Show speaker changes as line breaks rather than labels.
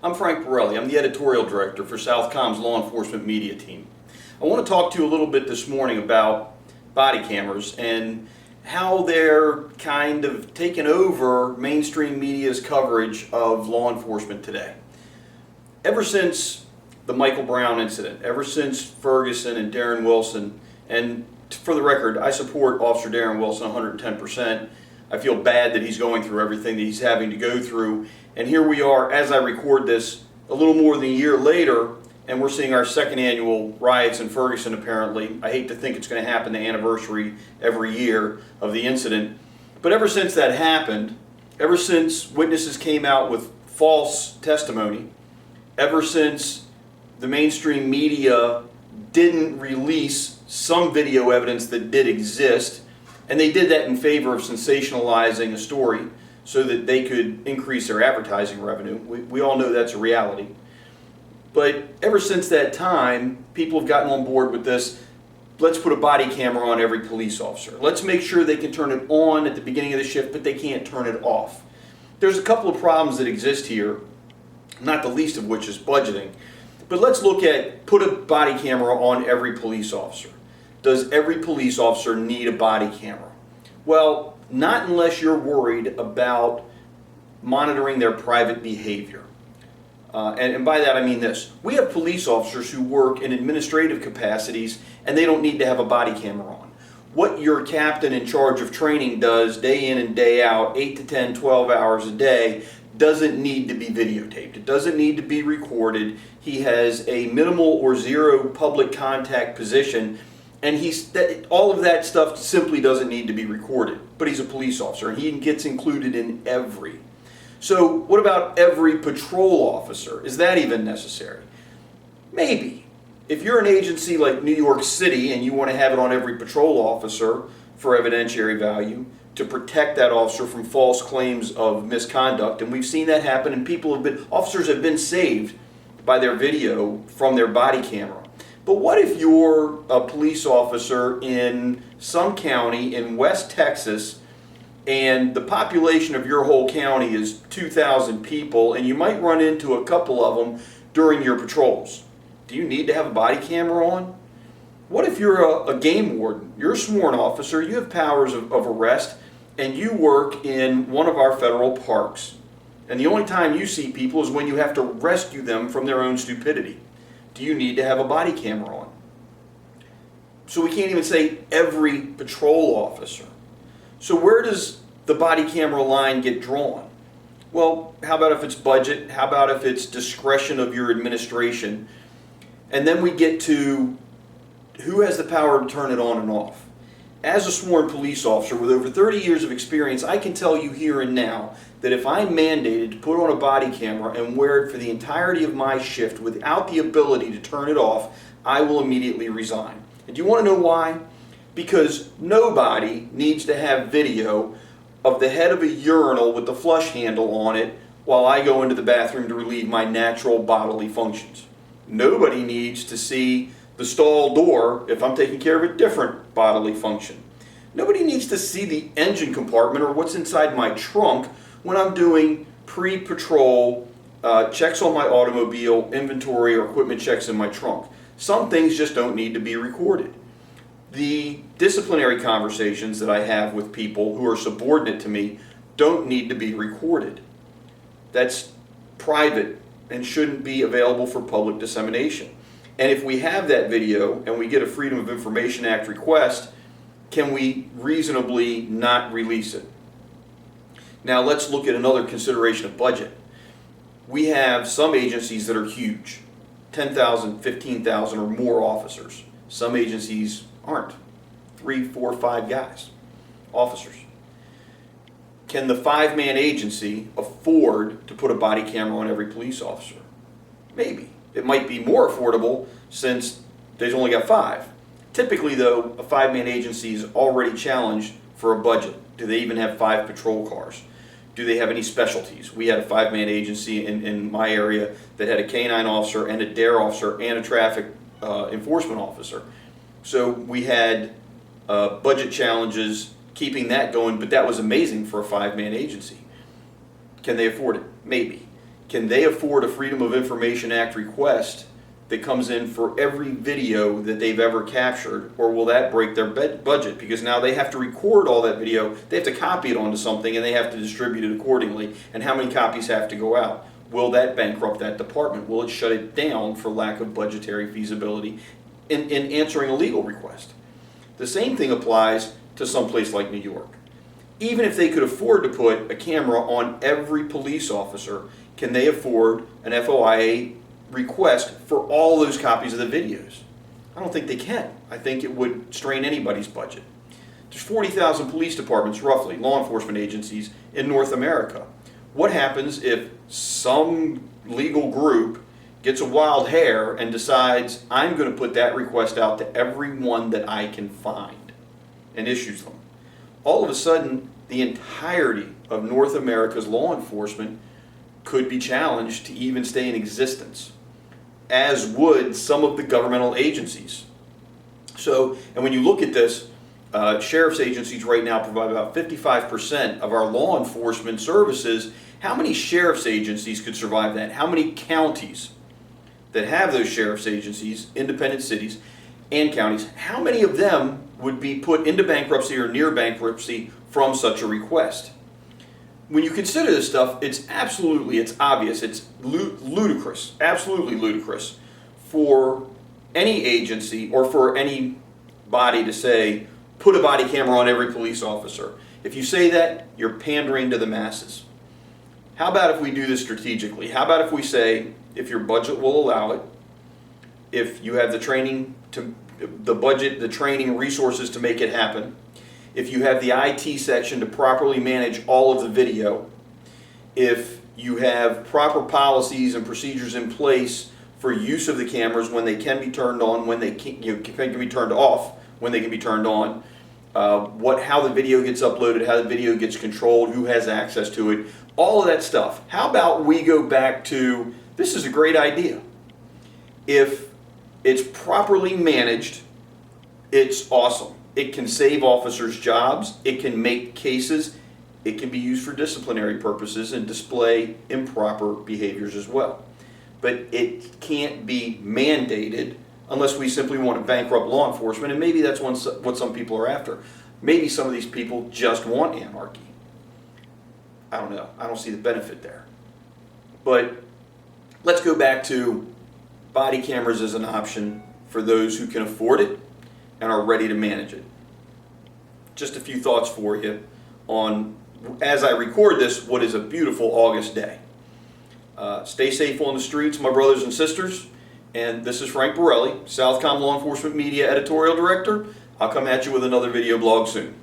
I'm Frank Borelli. I'm the Editorial Director for Southcom's Law Enforcement Media Team. I want to talk to you a little bit this morning about body cameras and how they're kind of taken over mainstream media's coverage of law enforcement today. Ever since the Michael Brown incident, ever since Ferguson and Darren Wilson, and for the record, I support Officer Darren Wilson 110%. I feel bad that he's going through everything that he's having to go through. And here we are, as I record this, a little more than a year later, and we're seeing our second annual riots in Ferguson, apparently. I hate to think it's going to happen, the anniversary every year of the incident. But ever since that happened, ever since witnesses came out with false testimony, ever since the mainstream media didn't release some video evidence that did exist, and they did that in favor of sensationalizing a story so that they could increase their advertising revenue. We all know that's a reality. But ever since that time, people have gotten on board with this. Let's put a body camera on every police officer. Let's make sure they can turn it on at the beginning of the shift, but they can't turn it off. There's a couple of problems that exist here, not the least of which is budgeting. But let's look at put a body camera on every police officer. Does every police officer need a body camera? Well, not unless you're worried about monitoring their private behavior. And by that I mean this. We have police officers who work in administrative capacities and they don't need to have a body camera on. What your captain in charge of training does day in and day out, 8 to 10, 12 hours a day, doesn't need to be videotaped. It doesn't need to be recorded. He has a minimal or zero public contact position, and all of that stuff simply doesn't need to be recorded. But he's a police officer, and he gets included in every. So what about every patrol officer? Is that even necessary? Maybe. If you're an agency like New York City and you want to have it on every patrol officer for evidentiary value, to protect that officer from false claims of misconduct, and we've seen that happen, and officers have been saved by their video from their body camera. But what if you're a police officer in some county in West Texas and the population of your whole county is 2,000 people and you might run into a couple of them during your patrols? Do you need to have a body camera on? What if you're a game warden? You're a sworn officer, you have powers of arrest, and you work in one of our federal parks. And the only time you see people is when you have to rescue them from their own stupidity. Do you need to have a body camera on? So we can't even say every patrol officer. So where does the body camera line get drawn? Well, how about if it's budget? How about if it's discretion of your administration? And then we get to who has the power to turn it on and off. As a sworn police officer with over 30 years of experience, I can tell you here and now that if I'm mandated to put on a body camera and wear it for the entirety of my shift without the ability to turn it off, I will immediately resign. And do you want to know why? Because nobody needs to have video of the head of a urinal with the flush handle on it while I go into the bathroom to relieve my natural bodily functions. Nobody needs to see the stall door if I'm taking care of a different bodily function. Nobody needs to see the engine compartment or what's inside my trunk when I'm doing pre-patrol checks on my automobile, inventory, or equipment checks in my trunk. Some things just don't need to be recorded. The disciplinary conversations that I have with people who are subordinate to me don't need to be recorded. That's private and shouldn't be available for public dissemination. And if we have that video and we get a Freedom of Information Act request, can we reasonably not release it? Now let's look at another consideration of budget. We have some agencies that are huge, 10,000, 15,000 or more officers. Some agencies aren't, 3, 4, 5 guys, officers. Can the 5-man agency afford to put a body camera on every police officer? Maybe. It might be more affordable since they've only got 5. Typically though, a 5-man agency is already challenged for a budget. Do they even have 5 patrol cars? Do they have any specialties? We had a 5-man agency in my area that had a K-9 officer and a DARE officer and a traffic enforcement officer. So we had budget challenges keeping that going, but that was amazing for a 5-man agency. Can they afford it? Maybe. can they afford a Freedom of Information Act request that comes in for every video that they've ever captured, or will that break their budget? Because now they have to record all that video, they have to copy it onto something, and they have to distribute it accordingly, and how many copies have to go out? Will that bankrupt that department? Will it shut it down for lack of budgetary feasibility in answering a legal request? The same thing applies to some place like New York. Even if they could afford to put a camera on every police officer, can they afford an FOIA request for all those copies of the videos? I don't think they can. I think it would strain anybody's budget. There's 40,000 police departments, roughly, law enforcement agencies in North America. What happens if some legal group gets a wild hair and decides, I'm going to put that request out to everyone that I can find, and issues them? All of a sudden, the entirety of North America's law enforcement could be challenged to even stay in existence, as would some of the governmental agencies. So, and when you look at this, sheriff's agencies right now provide about 55% of our law enforcement services. How many sheriff's agencies could survive that? How many counties that have those sheriff's agencies, independent cities and counties, how many of them would be put into bankruptcy or near bankruptcy from such a request? When you consider this stuff, it's obvious, it's ludicrous, absolutely ludicrous for any agency or for any body to say, put a body camera on every police officer. If you say that, you're pandering to the masses. How about if we do this strategically? How about if we say, if your budget will allow it, if you have the training, the budget, the training, resources to make it happen, if you have the IT section to properly manage all of the video, if you have proper policies and procedures in place for use of the cameras, when they can be turned on, when they can be turned off, when they can be turned on, how the video gets uploaded, how the video gets controlled, who has access to it, all of that stuff. How about we go back to, this is a great idea. If it's properly managed, it's awesome. It can save officers' jobs, it can make cases, it can be used for disciplinary purposes and display improper behaviors as well. But it can't be mandated unless we simply want to bankrupt law enforcement, and maybe that's what some people are after. Maybe some of these people just want anarchy. I don't know. I don't see the benefit there. But let's go back to body cameras as an option for those who can afford it and are ready to manage it. Just a few thoughts for you on, as I record this, what is a beautiful August day. Stay safe on the streets, my brothers and sisters. And this is Frank Borelli, Southcom Law Enforcement Media Editorial Director. I'll come at you with another video blog soon.